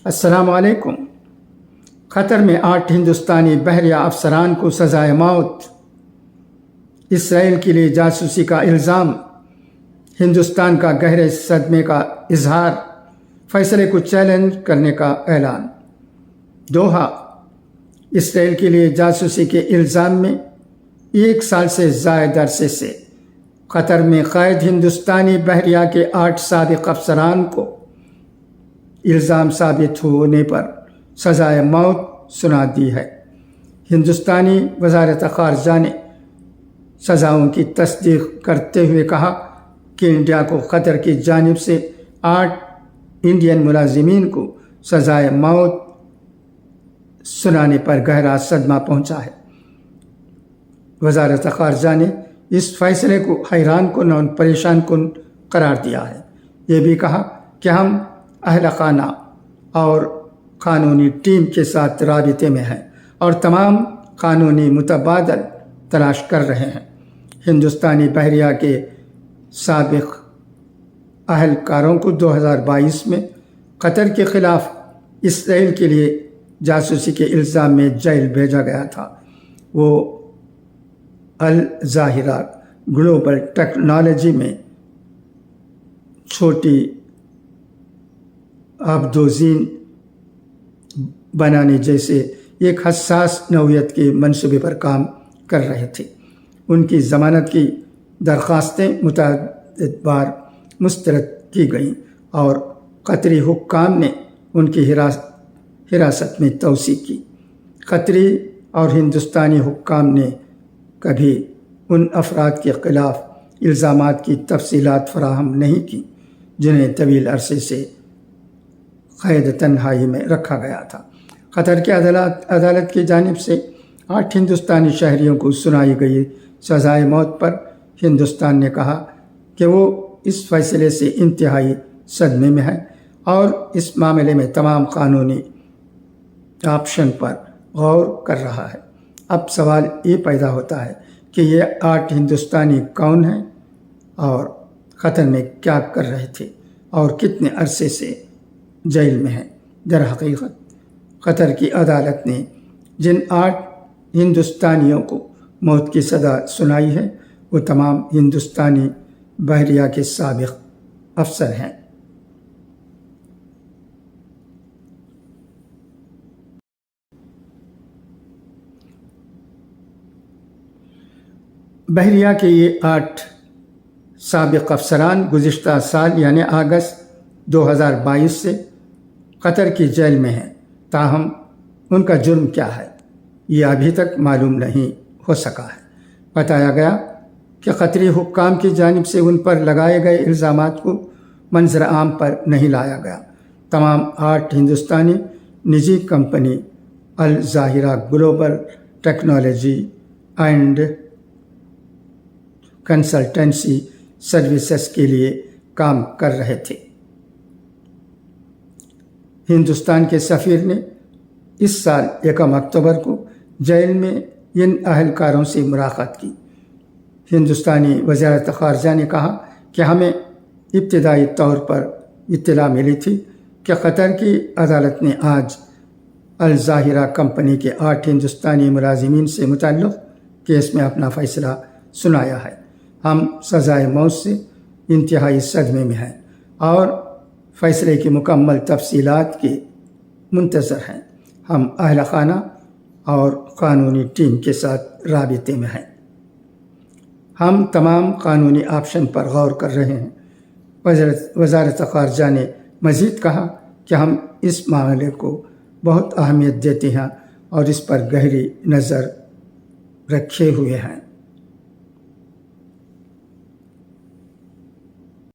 السلام علیکم۔ قطر میں 8 ہندوستانی بحریہ افسران کو سزائے موت۔ اسرائیل کے لیے جاسوسی کا الزام، ہندوستان کا گہرے صدمے کا اظہار، فیصلے کو چیلنج کرنے کا اعلان۔ دوحہ، اسرائیل کے لیے جاسوسی کے الزام میں 1 سال سے زائد عرصے سے قطر میں قید ہندوستانی بحریہ کے 8 سابق افسران کو الزام ثابت ہونے پر سزائے موت سنا دی ہے۔ ہندوستانی وزارت خارجہ نے سزاؤں کی تصدیق کرتے ہوئے کہا کہ انڈیا کو قطر کی جانب سے 8 انڈین ملازمین کو سزائے موت سنانے پر گہرا صدمہ پہنچا ہے۔ وزارت خارجہ نے اس فیصلے کو حیران کن اور پریشان کن قرار دیا ہے۔ یہ بھی کہا کہ ہم اہل خانہ اور قانونی ٹیم کے ساتھ رابطے میں ہیں اور تمام قانونی متبادل تلاش کر رہے ہیں۔ ہندوستانی بحریہ کے سابق اہلکاروں کو 2022 میں قطر کے خلاف اسرائیل کے لیے جاسوسی کے الزام میں جیل بھیجا گیا تھا۔ وہ الظاہرہ گلوبل ٹیکنالوجی میں چھوٹی آبدوزین بنانے جیسے ایک حساس نوعیت کے منصوبے پر کام کر رہے تھے۔ ان کی ضمانت کی درخواستیں متعدد بار مسترد کی گئیں اور قطری حکام نے ان کی حراست میں توسیع کی۔ قطری اور ہندوستانی حکام نے کبھی ان افراد کے خلاف الزامات کی تفصیلات فراہم نہیں کی جنہیں طویل عرصے سے قید تنہائی میں رکھا گیا تھا۔ قطر کی عدالت کی جانب سے 8 ہندوستانی شہریوں کو سنائی گئی سزائے موت پر ہندوستان نے کہا کہ وہ اس فیصلے سے انتہائی صدمے میں ہے اور اس معاملے میں تمام قانونی آپشن پر غور کر رہا ہے۔ اب سوال یہ پیدا ہوتا ہے کہ یہ 8 ہندوستانی کون ہیں اور قطر میں کیا کر رہے تھے اور کتنے عرصے سے جیل میں ہیں۔ در حقیقت قطر کی عدالت نے جن 8 ہندوستانیوں کو موت کی سزا سنائی ہے وہ تمام ہندوستانی بحریہ کے سابق افسر ہیں۔ بحریہ کے یہ 8 سابق افسران گزشتہ سال یعنی اگست 2022 سے قطر کی جیل میں ہیں، تاہم ان کا جرم کیا ہے یہ ابھی تک معلوم نہیں ہو سکا ہے۔ بتایا گیا کہ قطری حکام کی جانب سے ان پر لگائے گئے الزامات کو منظر عام پر نہیں لایا گیا۔ تمام 8 ہندوستانی نجی کمپنی الظاہرہ global technology and consultancy services کے لیے کام کر رہے تھے۔ ہندوستان کے سفیر نے اس سال 1 اکتوبر کو جیل میں ان اہلکاروں سے ملاقات کی۔ ہندوستانی وزارت خارجہ نے کہا کہ ہمیں ابتدائی طور پر اطلاع ملی تھی کہ قطر کی عدالت نے آج الظاہرہ کمپنی کے 8 ہندوستانی ملازمین سے متعلق کیس میں اپنا فیصلہ سنایا ہے۔ ہم سزائے موت سے انتہائی صدمے میں ہیں اور فیصلے کی مکمل تفصیلات کے منتظر ہیں۔ ہم اہل خانہ اور قانونی ٹیم کے ساتھ رابطے میں ہیں۔ ہم تمام قانونی آپشن پر غور کر رہے ہیں۔ وزارت خارجہ نے مزید کہا کہ ہم اس معاملے کو بہت اہمیت دیتے ہیں اور اس پر گہری نظر رکھے ہوئے ہیں۔